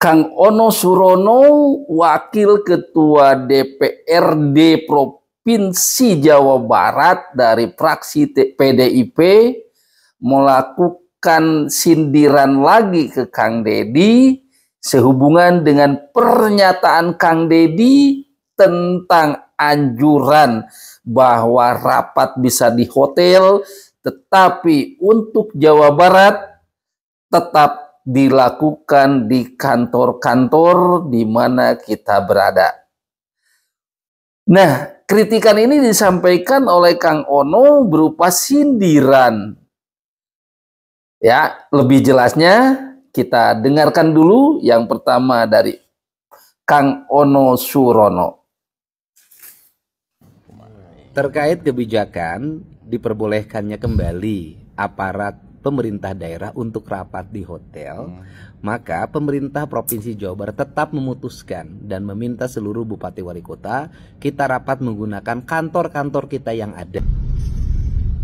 Kang Ono Surono, Wakil Ketua DPRD Provinsi Jawa Barat dari fraksi PDIP, melakukan sindiran lagi ke Kang Deddy sehubungan dengan pernyataan Kang Deddy tentang anjuran bahwa rapat bisa di hotel, tetapi untuk Jawa Barat tetap dilakukan di kantor-kantor di mana kita berada. Nah, kritikan ini disampaikan oleh Kang Ono berupa sindiran. Ya, lebih jelasnya kita dengarkan dulu yang pertama dari Kang Ono Surono. Terkait kebijakan diperbolehkannya kembali aparat pemerintah daerah untuk rapat di hotel, maka pemerintah Provinsi Jawa Barat tetap memutuskan dan meminta seluruh bupati wali kota kita rapat menggunakan kantor-kantor kita yang ada.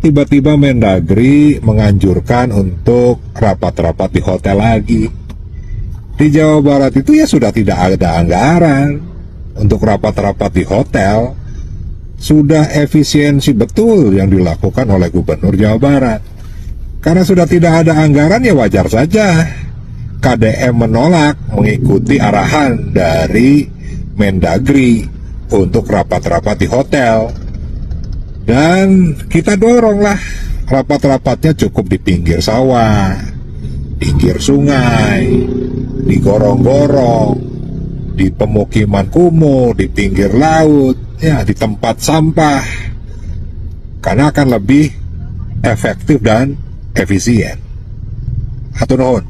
Tiba-tiba Mendagri menganjurkan untuk rapat-rapat di hotel lagi. Di Jawa Barat itu ya sudah tidak ada anggaran untuk rapat-rapat di hotel. Sudah efisiensi betul yang dilakukan oleh Gubernur Jawa Barat. Karena sudah tidak ada anggaran ya wajar saja KDM menolak mengikuti arahan dari Mendagri untuk rapat-rapat di hotel. Dan kita doronglah rapat-rapatnya cukup di pinggir sawah, pinggir sungai, di gorong-gorong, di pemukiman kumuh, di pinggir laut, ya di tempat sampah. Karena akan lebih efektif dan efisien. Hatur nuhun.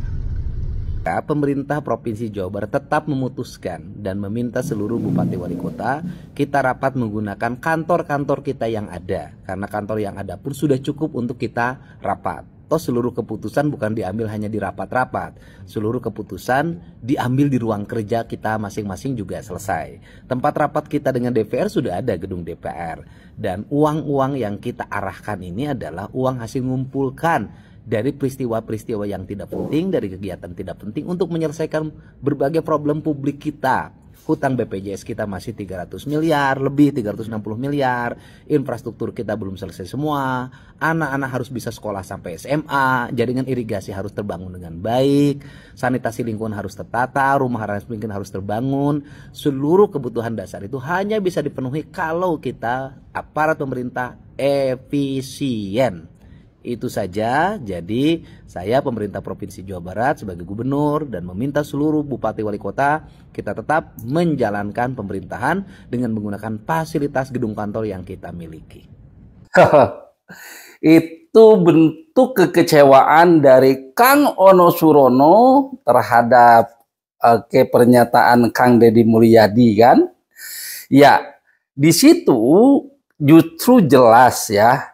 Pemerintah Provinsi Jawa Barat tetap memutuskan dan meminta seluruh bupati wali kota kita rapat menggunakan kantor-kantor kita yang ada, karena kantor yang ada pun sudah cukup untuk kita rapat. Toh seluruh keputusan bukan diambil hanya di rapat-rapat, seluruh keputusan diambil di ruang kerja kita masing-masing juga selesai. Tempat rapat kita dengan DPR sudah ada gedung DPR, dan uang-uang yang kita arahkan ini adalah uang hasil ngumpulkan dari peristiwa-peristiwa yang tidak penting, dari kegiatan tidak penting untuk menyelesaikan berbagai problem publik kita. Hutang BPJS kita masih 300 miliar, lebih 360 miliar, infrastruktur kita belum selesai semua, anak-anak harus bisa sekolah sampai SMA, jaringan irigasi harus terbangun dengan baik, sanitasi lingkungan harus tertata, rumah rakyat miskin harus terbangun. Seluruh kebutuhan dasar itu hanya bisa dipenuhi kalau kita aparat pemerintah efisien. Itu saja. Jadi saya pemerintah Provinsi Jawa Barat sebagai gubernur dan meminta seluruh bupati wali kota kita tetap menjalankan pemerintahan dengan menggunakan fasilitas gedung kantor yang kita miliki. Itu bentuk kekecewaan dari Kang Ono Surono terhadap pernyataan Kang Deddy Mulyadi kan? Ya, di situ justru jelas ya,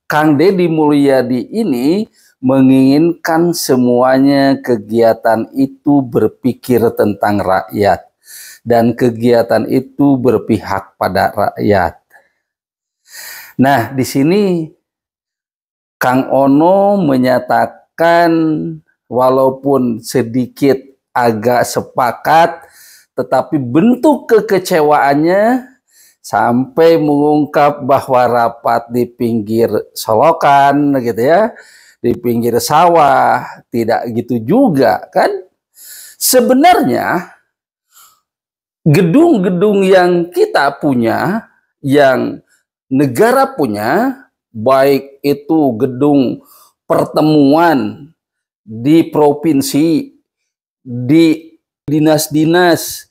Kang Deddy Mulyadi ini menginginkan semuanya kegiatan itu berpikir tentang rakyat dan kegiatan itu berpihak pada rakyat. Nah, di sini Kang Ono menyatakan walaupun sedikit agak sepakat, tetapi bentuk kekecewaannya sampai mengungkap bahwa rapat di pinggir solokan gitu ya, di pinggir sawah, tidak gitu juga kan. Sebenarnya gedung-gedung yang kita punya, yang negara punya, baik itu gedung pertemuan di provinsi, di dinas-dinas,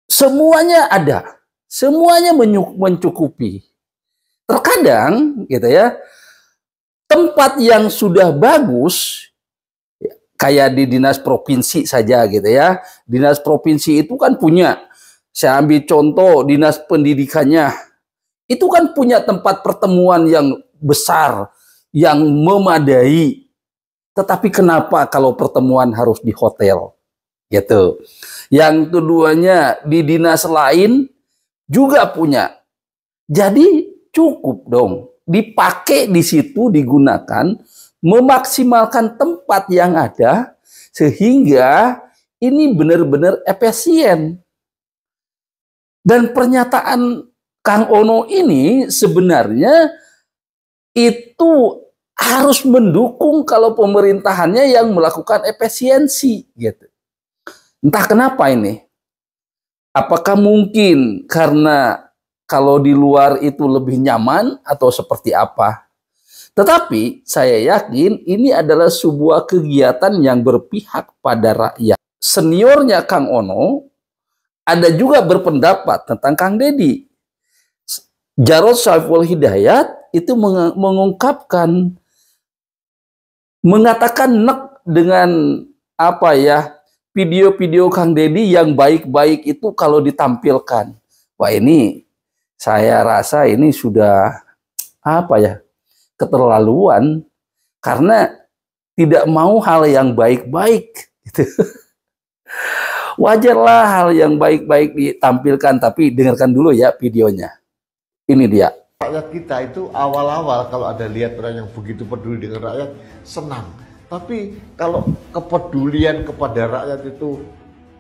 semuanya ada. Semuanya mencukupi. Terkadang gitu ya, tempat yang sudah bagus kayak di dinas provinsi saja gitu ya. Dinas provinsi itu kan punya, saya ambil contoh dinas pendidikannya, itu kan punya tempat pertemuan yang besar, yang memadai. Tetapi kenapa kalau pertemuan harus di hotel? Gitu. Yang keduanya di dinas lain juga punya. Jadi cukup dong dipakai di situ, digunakan, memaksimalkan tempat yang ada sehingga ini benar-benar efisien. Dan pernyataan Kang Ono ini sebenarnya itu harus mendukung kalau pemerintahannya yang melakukan efisiensi gitu. Entah kenapa ini. Apakah mungkin karena kalau di luar itu lebih nyaman atau seperti apa? Tetapi saya yakin ini adalah sebuah kegiatan yang berpihak pada rakyat. Seniornya Kang Ono ada juga berpendapat tentang Kang Deddy. Jarod Saiful Hidayat itu mengungkapkan, mengatakan nek dengan apa ya, video-video Kang Deddy yang baik-baik itu kalau ditampilkan. Wah, ini saya rasa ini sudah apa ya, keterlaluan, karena tidak mau hal yang baik-baik gitu. Wajarlah hal yang baik-baik ditampilkan, tapi dengarkan dulu ya videonya. Ini dia. Rakyat kita itu awal-awal kalau ada lihat orang yang begitu peduli dengan rakyat, senang. Tapi kalau kepedulian kepada rakyat itu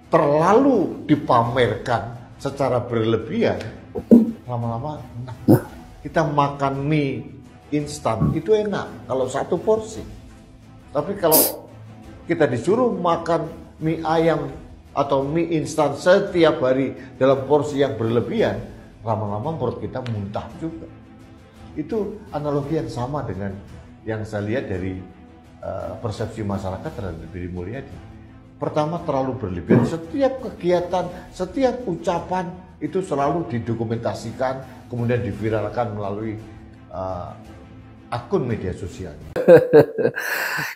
terlalu dipamerkan secara berlebihan, lama-lama enak. Kita makan mie instan itu enak kalau satu porsi. Tapi kalau kita disuruh makan mie ayam atau mie instan setiap hari dalam porsi yang berlebihan, lama-lama perut kita muntah juga. Itu analogi yang sama dengan yang saya lihat dari persepsi masyarakat terhadap Deddy Mulyadi. Pertama, terlalu berlebihan. Setiap kegiatan, setiap ucapan itu selalu didokumentasikan, kemudian diviralkan melalui akun media sosial.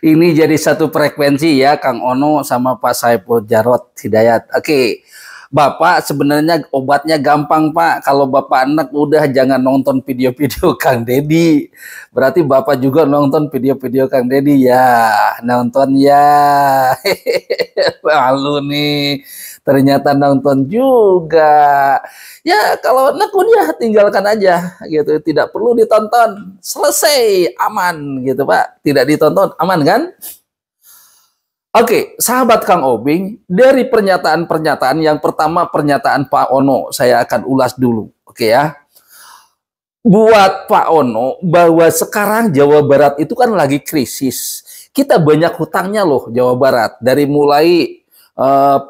Ini jadi satu frekuensi ya, Kang Ono sama Pak Saiful Jarod Hidayat. Oke, Bapak sebenarnya obatnya gampang, Pak. Kalau Bapak enak, udah jangan nonton video-video Kang Deddy. Berarti Bapak juga nonton video-video Kang Deddy ya. Nonton ya. Malu nih. Ternyata nonton juga. Ya, kalau enak udah tinggalkan aja gitu. Tidak perlu ditonton. Selesai, aman gitu, Pak. Tidak ditonton, aman kan? Oke, sahabat Kang Obing, dari pernyataan-pernyataan, yang pertama pernyataan Pak Ono, saya akan ulas dulu. Oke ya. Buat Pak Ono, bahwa sekarang Jawa Barat itu kan lagi krisis. Kita banyak hutangnya loh Jawa Barat. Dari mulai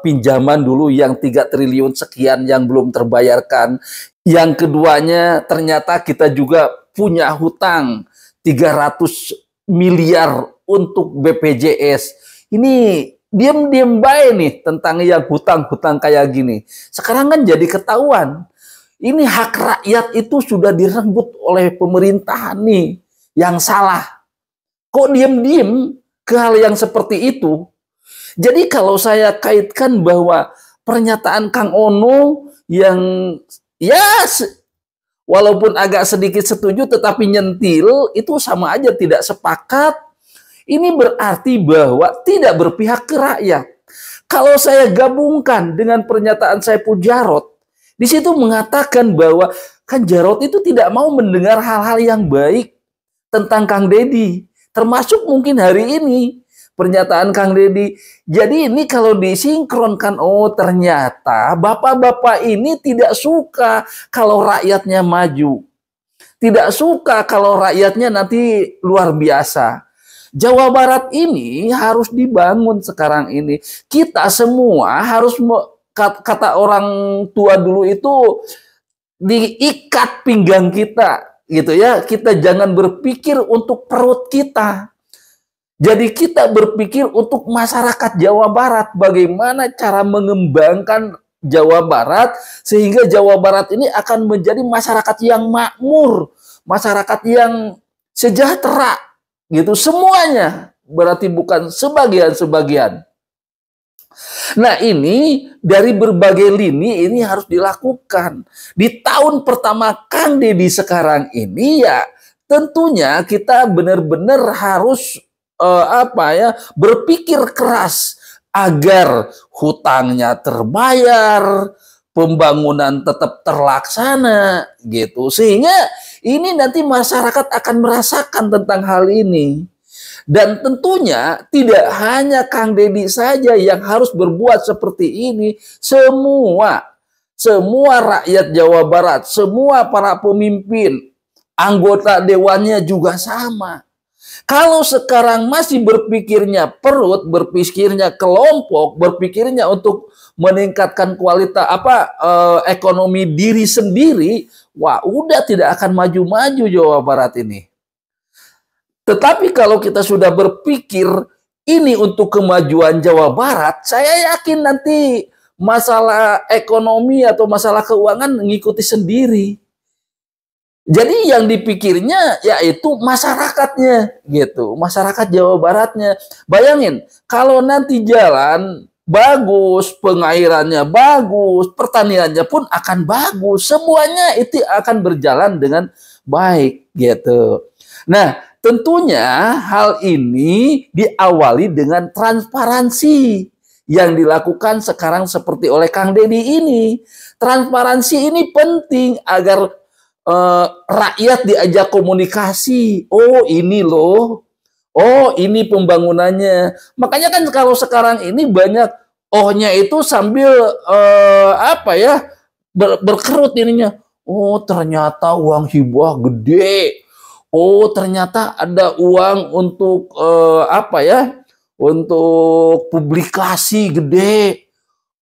pinjaman dulu yang 3 triliun sekian yang belum terbayarkan. Yang keduanya ternyata kita juga punya hutang 300 miliar untuk BPJS. Ini diam-diam baik nih tentang yang hutang-hutang kayak gini. Sekarang kan jadi ketahuan. Ini hak rakyat itu sudah direnggut oleh pemerintahan nih yang salah. Kok diam-diam ke hal yang seperti itu? Jadi kalau saya kaitkan bahwa pernyataan Kang Ono yang ya walaupun agak sedikit setuju tetapi nyentil, itu sama aja tidak sepakat. Ini berarti bahwa tidak berpihak ke rakyat. Kalau saya gabungkan dengan pernyataan Saiful Jarod, di situ mengatakan bahwa kan Jarod itu tidak mau mendengar hal-hal yang baik tentang Kang Deddy. Termasuk mungkin hari ini pernyataan Kang Deddy. Jadi ini kalau disinkronkan, oh ternyata bapak-bapak ini tidak suka kalau rakyatnya maju. Tidak suka kalau rakyatnya nanti luar biasa. Jawa Barat ini harus dibangun sekarang ini. Kita semua harus, kata orang tua dulu itu, diikat pinggang kita gitu ya. Kita jangan berpikir untuk perut kita. Jadi kita berpikir untuk masyarakat Jawa Barat, bagaimana cara mengembangkan Jawa Barat sehingga Jawa Barat ini akan menjadi masyarakat yang makmur, masyarakat yang sejahtera. Gitu semuanya, berarti bukan sebagian-sebagian. Nah, ini dari berbagai lini ini harus dilakukan. Di tahun pertama Kang Deddy sekarang ini ya tentunya kita benar-benar harus berpikir keras agar hutangnya terbayar, pembangunan tetap terlaksana gitu. Sehingga ini nanti masyarakat akan merasakan tentang hal ini. Dan tentunya tidak hanya Kang Deddy saja yang harus berbuat seperti ini. Semua rakyat Jawa Barat, semua para pemimpin, anggota dewannya juga sama. Kalau sekarang masih berpikirnya perut, berpikirnya kelompok, berpikirnya untuk meningkatkan kualitas ekonomi diri sendiri, wah udah tidak akan maju-maju Jawa Barat ini. Tetapi kalau kita sudah berpikir ini untuk kemajuan Jawa Barat, saya yakin nanti masalah ekonomi atau masalah keuangan mengikuti sendiri. Jadi yang dipikirnya yaitu masyarakatnya gitu, masyarakat Jawa Baratnya. Bayangin kalau nanti jalan bagus, pengairannya bagus, pertaniannya pun akan bagus, semuanya itu akan berjalan dengan baik gitu. Nah, tentunya hal ini diawali dengan transparansi yang dilakukan sekarang seperti oleh Kang Deddy ini. Transparansi ini penting agar rakyat diajak komunikasi. Oh ini loh, oh ini pembangunannya. Makanya kan kalau sekarang ini banyak ohnya itu sambil berkerut ininya. Oh ternyata uang hibah gede. Oh ternyata ada uang untuk untuk publikasi gede.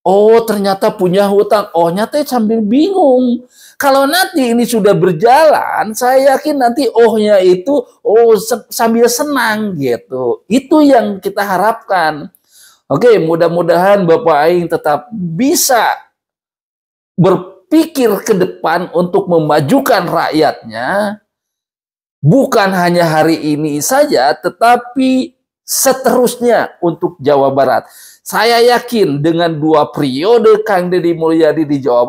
Oh ternyata punya hutang. Oh nyata sambil bingung. Kalau nanti ini sudah berjalan, saya yakin nanti ohnya itu sambil senang gitu. Itu yang kita harapkan. Oke, mudah-mudahan Bapak Aing tetap bisa berpikir ke depan untuk memajukan rakyatnya. Bukan hanya hari ini saja, tetapi seterusnya untuk Jawa Barat. Saya yakin dengan 2 periode Kang Deddy Mulyadi di Jawa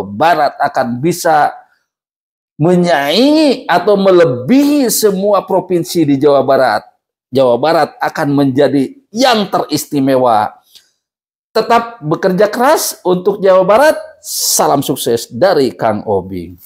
Barat akan bisa menyaingi atau melebihi semua provinsi di Jawa Barat. Jawa Barat akan menjadi yang teristimewa. Tetap bekerja keras untuk Jawa Barat. Salam sukses dari Kang Obing.